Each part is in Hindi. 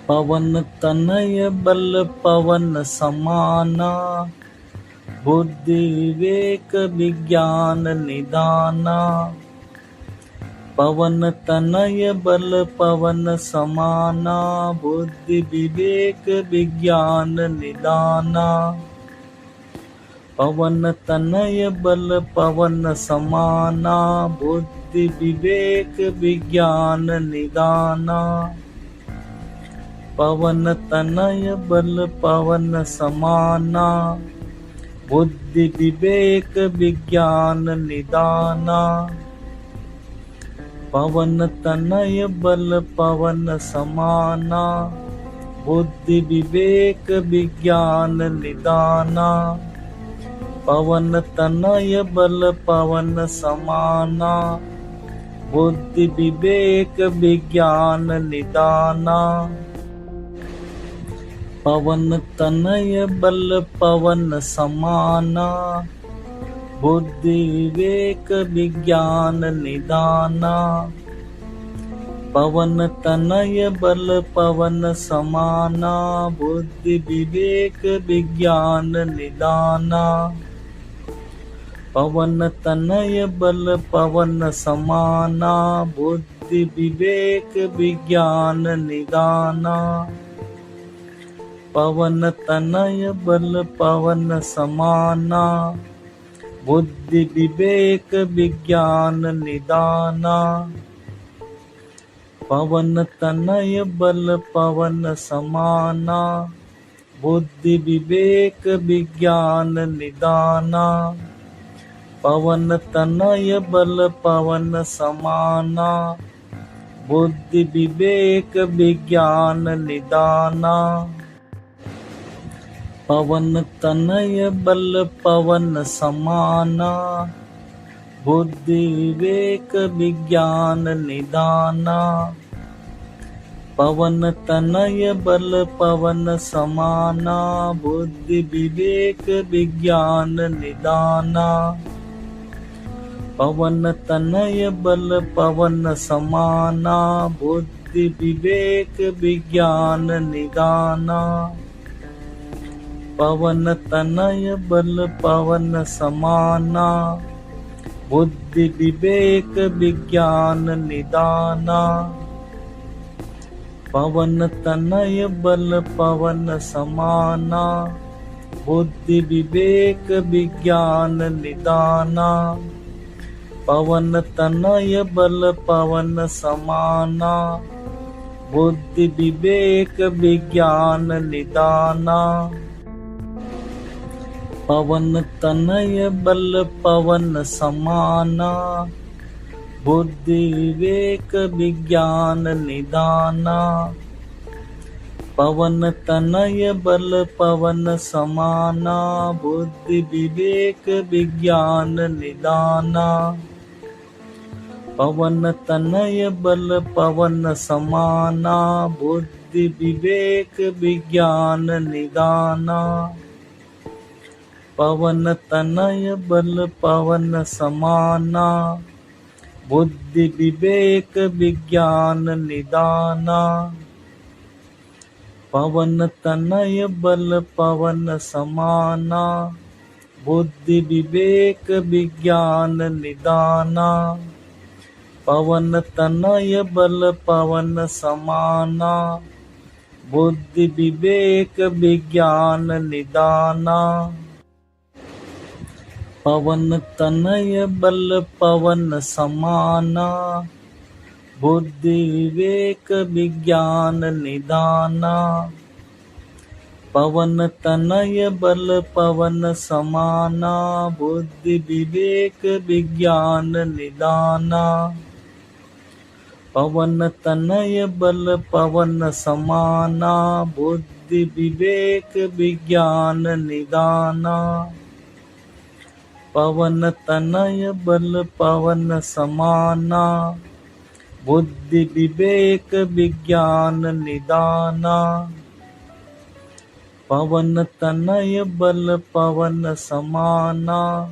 पवन तनय बल पवन समाना, बुद्धि विवेक विज्ञान निदाना। पवन तनय बल पवन समाना, बुद्धि विवेक विज्ञान निदाना। पवन तनय बल पवन समाना, बुद्धि विवेक विज्ञान निदाना। पवन तनय बल पवन समाना, बुद्धि विवेक विज्ञान निदाना। पवन तनय बल पवन समाना, बुद्धि विवेक विज्ञान निदाना। पवन तनय बल पवन समाना, बुद्धि विवेक विज्ञान निदाना। पवन तनय बल पवन समाना, बुद्धि विवेक विज्ञान निदाना। पवन तनय बल पवन समाना, बुद्धि विवेक विज्ञान निदाना। पवन तनय बल पवन समाना, बुद्धि विवेक विज्ञान निदाना। पवन तनय बल पवन समाना, बुद्धि विवेक विज्ञान निदाना। पवन तनय बल पवन समाना, बुद्धि विवेक विज्ञान निदाना। पवन तनय बल पवन समाना, बुद्धि विवेक विज्ञान निदाना। पवन तनय बल पवन समाना, बुद्धि विवेक विज्ञान निदाना। पवन तनय बल पवन समाना, बुद्धि विवेक विज्ञान निदाना। पवन तनय बल पवन समाना, बुद्धि विवेक विज्ञान निदाना। पवन तनय बल पवन समाना, बुद्धि विवेक विज्ञान निदाना। पवन तनय बल पवन समाना, बुद्धि विवेक विज्ञान निदाना। पवन तनय बल पवन समाना, बुद्धि विवेक विज्ञान निदाना। पवन तनय बल पवन समाना, बुद्धि विवेक विज्ञान निदाना। पवन तनय बल पवन समाना, बुद्धि विवेक विज्ञान निदाना। पवन तनय बल पवन समाना, बुद्धि विवेक विज्ञान निदाना। पवन तनय बल पवन समाना, बुद्धि विवेक विज्ञान निदाना। पवन तनय बल पवन समाना, बुद्धि विवेक विज्ञान निदाना। पवन तनय बल पवन समाना, बुद्धि विवेक विज्ञान निदाना। पवन तनय बल पवन समाना, बुद्धि विवेक विज्ञान निदाना। पवन तनय बल पवन समाना, बुद्धि विवेक विज्ञान निदाना। पवन तनय बल पवन समाना, बुद्धि विवेक विज्ञान निदाना। पवन तनय बल पवन समाना, बुद्धि विवेक विज्ञान निदाना। पवन तनय बल पवन समाना,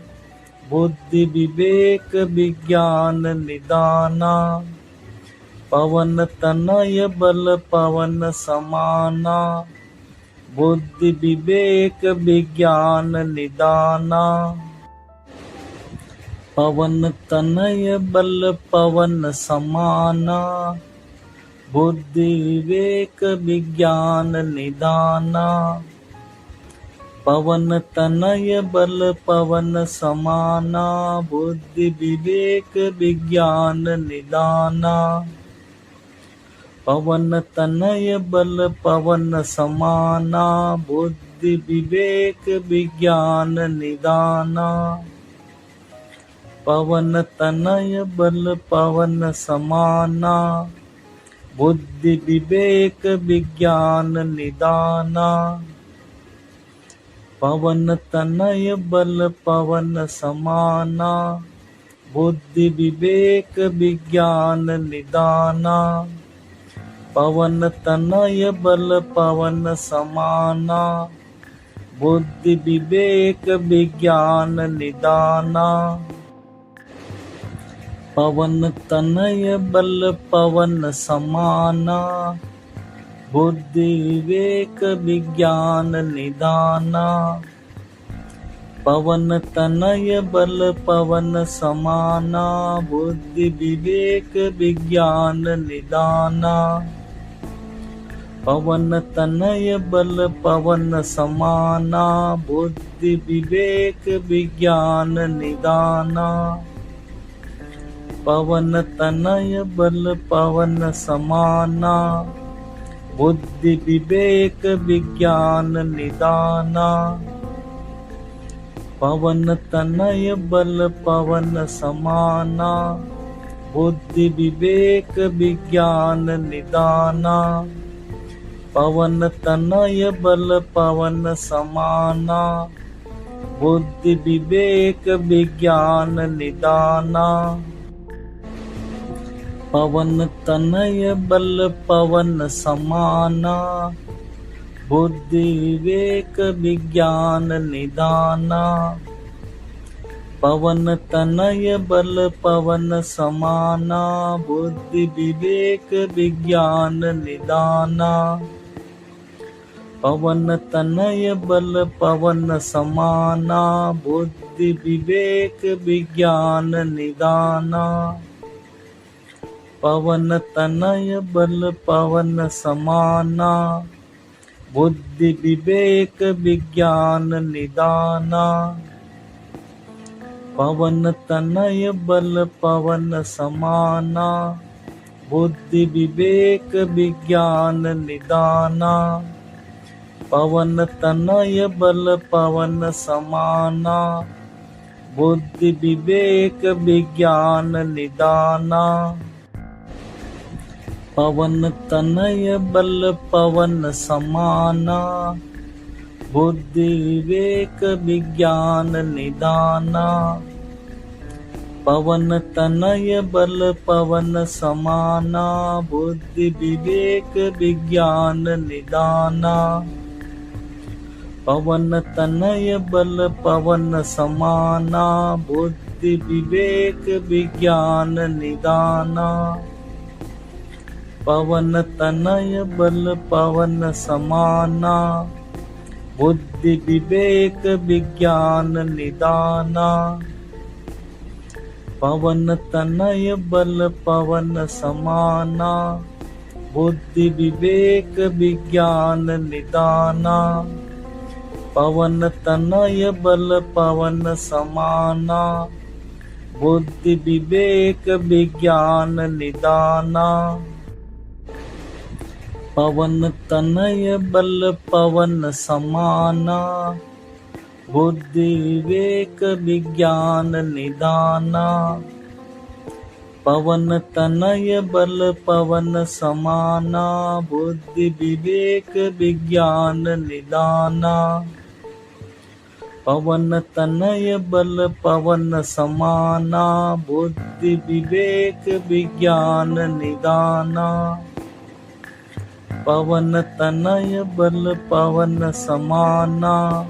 बुद्धि विवेक विज्ञान निदाना। पवन तनय बल पवन समाना, बुद्धि विवेक विज्ञान निदाना। पवन तनय बल पवन समाना, बुद्धि विवेक विज्ञान निदाना। पवन तनय बल पवन समाना, बुद्धि विवेक विज्ञान निदाना। पवन तनय बल पवन समाना, बुद्धि विवेक विज्ञान निदाना। पवन तनय बल पवन समाना, बुद्धि विवेक विज्ञान निदाना। पवन तनय बल पवन समाना, बुद्धि विवेक विज्ञान निदाना। पवन तनय बल पवन समाना, बुद्धि विवेक विज्ञान निदाना। पवन तनय बल पवन समाना, बुद्धि विवेक विज्ञान निदाना। पवन तनय बल पवन समाना, बुद्धि विवेक विज्ञान निदाना। पवन तनय बल पवन समाना, बुद्धि विवेक विज्ञान निदाना। पवन तनय बल पवन समाना, बुद्धि विवेक विज्ञान निदाना। पवन तनय बल पवन समाना, बुद्धि विवेक विज्ञान निदाना। पवन तनय बल पवन समाना, बुद्धि विवेक विज्ञान निदाना। पवन तनय बल पवन समाना, बुद्धि विवेक विज्ञान निदाना। पवन तनय बल पवन समाना, बुद्धि विवेक विज्ञान निदाना। पवन तनय बल पवन समाना, बुद्धि विवेक विज्ञान निदाना। पवन तनय बल पवन समाना, बुद्धि विवेक विज्ञान निदाना। पवन तनय बल पवन समाना, बुद्धि विवेक विज्ञान निदाना। पवन तनय बल पवन समाना, बुद्धि विवेक विज्ञान निदाना। पवन तनय बल पवन समाना, बुद्धि विवेक विज्ञान निदाना। पवन तनय बल पवन समाना, बुद्धि विवेक विज्ञान निदाना। पवन तनय बल पवन समाना, बुद्धि विवेक विज्ञान निदाना। पवन तनय बल पवन समाना, बुद्धि विवेक विज्ञान निदाना। पवन तनय बल पवन समाना, बुद्धि विवेक विज्ञान निदाना। पवन तनय बल पवन समाना, बुद्धि विवेक विज्ञान निदाना। पवन तनय बल पवन समाना, बुद्धि विवेक विज्ञान निदाना। पवन तनय बल पवन समाना, बुद्धि विवेक विज्ञान निदाना। पवन तनय बल पवन समाना, बुद्धि विवेक विज्ञान निदाना। पवन तनय बल पवन समाना,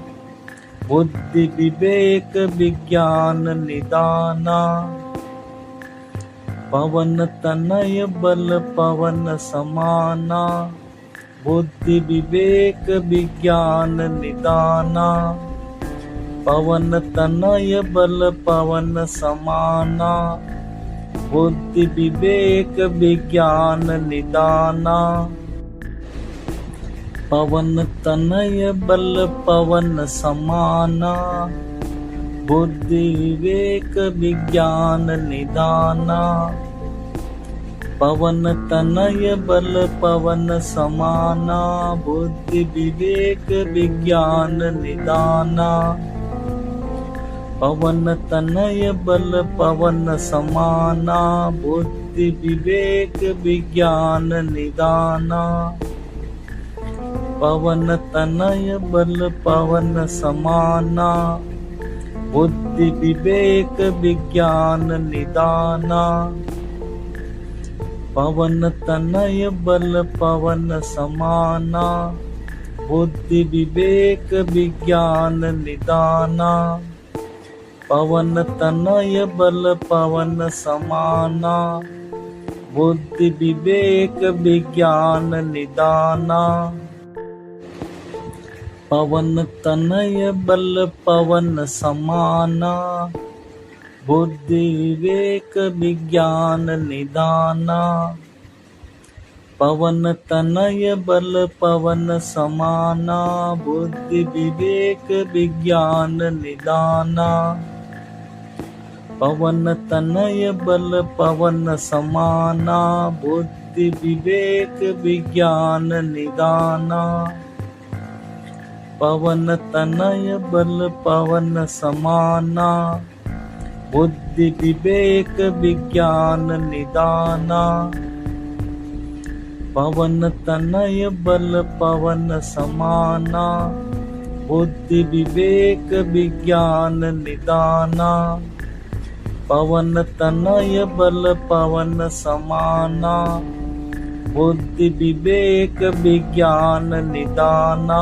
बुद्धि विवेक विज्ञान निदाना। पवन तनय बल पवन समाना, बुद्धि विवेक विज्ञान निदाना। पवन तनय बल पवन समाना, बुद्धि विवेक विज्ञान निदाना। पवन तनय बल पवन समाना, बुद्धि विवेक विज्ञान निदाना। पवन तनय बल पवन समाना, बुद्धि विवेक विज्ञान निदाना। पवन तनय बल पवन समाना, बुद्धि विवेक विज्ञान निदाना। पवन तनय बल पवन समाना, बुद्धि विवेक विज्ञान निदाना। पवन तनय बल पवन समाना, बुद्धि विवेक विज्ञान निदाना। पवन तनय बल पवन समाना, बुद्धि विवेक विज्ञान निदाना। पवन तनय बल पवन समाना, बुद्धि विवेक विज्ञान निदाना। पवन तनय बल पवन समाना, बुद्धि विवेक विज्ञान निदाना। पवन तनय बल पवन समाना, बुद्धि विवेक विज्ञान निदाना। पवन तनय बल पवन समाना, बुद्धि विवेक विज्ञान निदाना। पवन तनय बल पवन समाना, बुद्धि विवेक विज्ञान निदाना। पवन तनय बल पवन समाना, बुद्धि विवेक विज्ञान निदाना।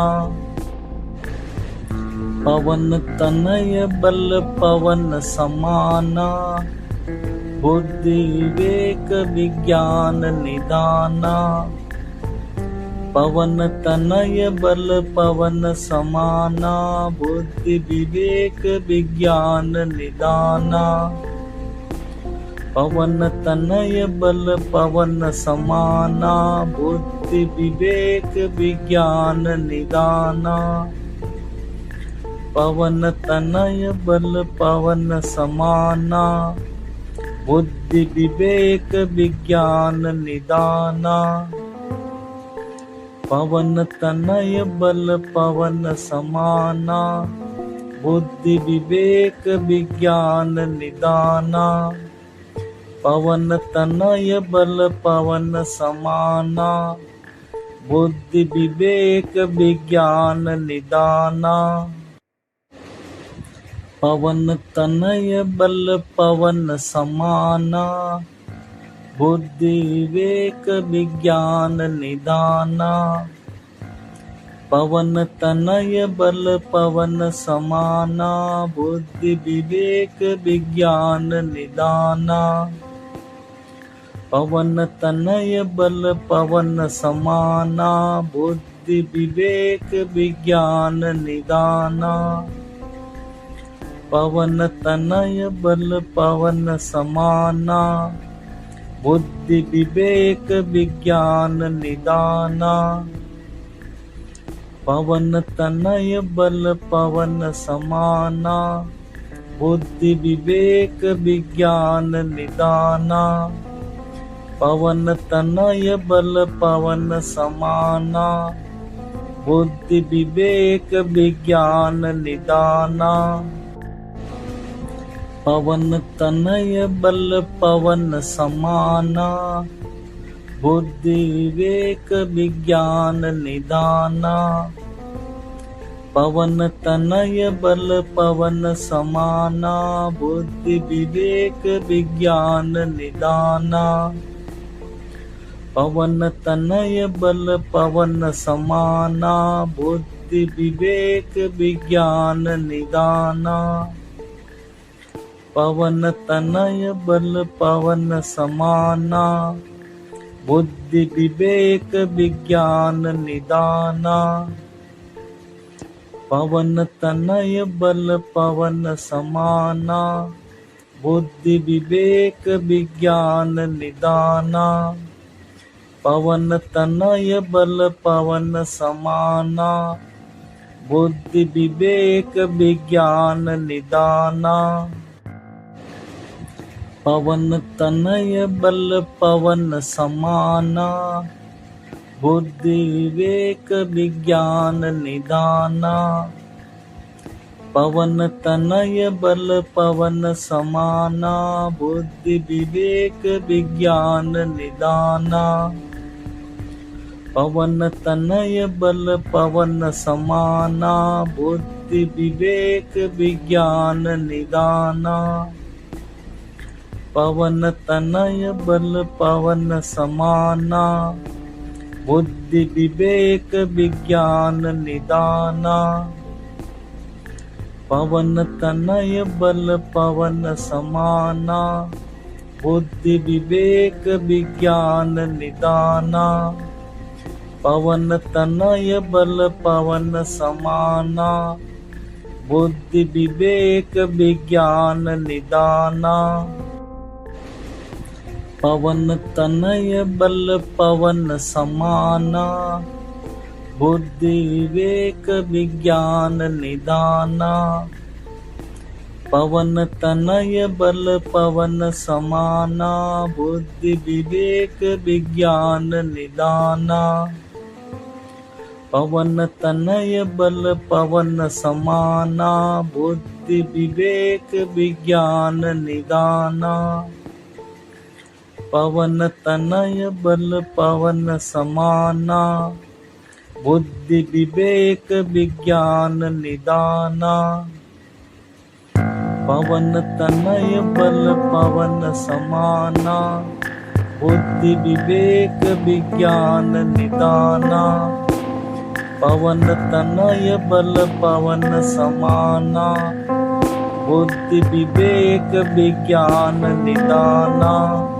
पवन तनय बल पवन समाना, बुद्धि विवेक विज्ञान निदाना। पवन तनय बल पवन समाना, बुद्धि विवेक विज्ञान निदाना। पवन तनय बल पवन समाना, बुद्धि विवेक विज्ञान निदाना। पवन तनय बल पवन समाना, बुद्धि विवेक विज्ञान निदाना। पवन तनय बल पवन समाना, बुद्धि विवेक विज्ञान निदाना। पवन तनय बल पवन समाना, बुद्धि विवेक विज्ञान निदाना। पवन तनय बल पवन समाना, बुद्धि विवेक विज्ञान निदाना। पवन तनय बल पवन समाना, बुद्धि विवेक विज्ञान निदाना। पवन तनय बल पवन समाना, बुद्धि विवेक विज्ञान निदाना। पवन तनय बल पवन समाना, बुद्धि विवेक विज्ञान निदाना। पवन तनय बल पवन समाना, बुद्धि विवेक विज्ञान निदाना। पवन तनय बल पवन समाना, बुद्धि विवेक विज्ञान निदाना। पवन तनय बल पवन समाना, बुद्धि विवेक विज्ञान निदाना। पवन तनय बल पवन समाना, बुद्धि विवेक विज्ञान निदाना। पवन तनय बल पवन समाना, बुद्धि विवेक विज्ञान निदाना। पवन तनय बल पवन समाना, बुद्धि विवेक विज्ञान निदाना। पवन तनय बल पवन समाना, बुद्धि विवेक विज्ञान निदाना। पवन तनय बल पवन समाना, बुद्धि विवेक विज्ञान निदाना। पवन तनय बल पवन समाना, बुद्धि विवेक विज्ञान निदाना। पवन तनय बल पवन समाना, बुद्धि विवेक विज्ञान निदाना। पवन तनय बल पवन समाना, बुद्धि विवेक विज्ञान निदाना। पवन तनय बल पवन समाना, बुद्धि विवेक विज्ञान निदाना। पवन तनय बल पवन समाना, बुद्धि विवेक विज्ञान निदाना। पवन तनय बल पवन समाना, बुद्धि विवेक विज्ञान निदाना। पवन तनय बल पवन समाना, बुद्धि विवेक विज्ञान निदाना। पवन तनय बल पवन समाना, बुद्धि विवेक विज्ञान निदाना। पवन तनय बल पवन समाना, बुद्धि विवेक विज्ञान निदाना। पवन तनय बल पवन समाना, बुद्धि विवेक विज्ञान निदाना। पवन तनय बल पवन समाना, बुद्धि विवेक विज्ञान निदाना। पवन तनय बल पवन समाना, बुद्धि विवेक विज्ञान निदाना।